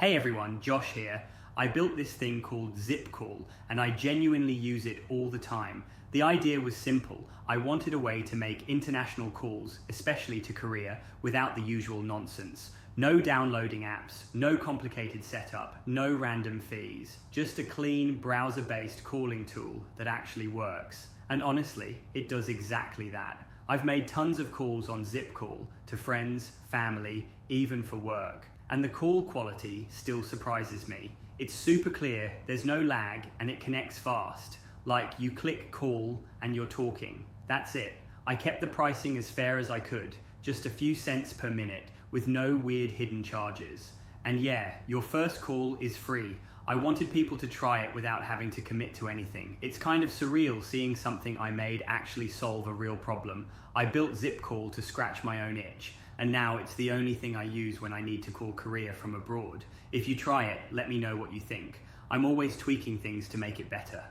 Hey everyone, Josh here. I built this thing called ZippCall and I genuinely use it all the time. The idea was simple. I wanted a way to make international calls, especially to Korea, without the usual nonsense. No downloading apps, no complicated setup, no random fees. Just a clean, browser-based calling tool that actually works. And honestly, it does exactly that. I've made tons of calls on ZippCall to friends, family, even for work. And the call quality still surprises me. It's super clear, there's no lag, and it connects fast. Like you click call and you're talking. That's it. I kept the pricing as fair as I could, just a few cents per minute, with no weird hidden charges. And yeah, your first call is free. I wanted people to try it without having to commit to anything. It's kind of surreal seeing something I made actually solve a real problem. I built ZippCall to scratch my own itch, and now it's the only thing I use when I need to call Korea from abroad. If you try it, let me know what you think. I'm always tweaking things to make it better.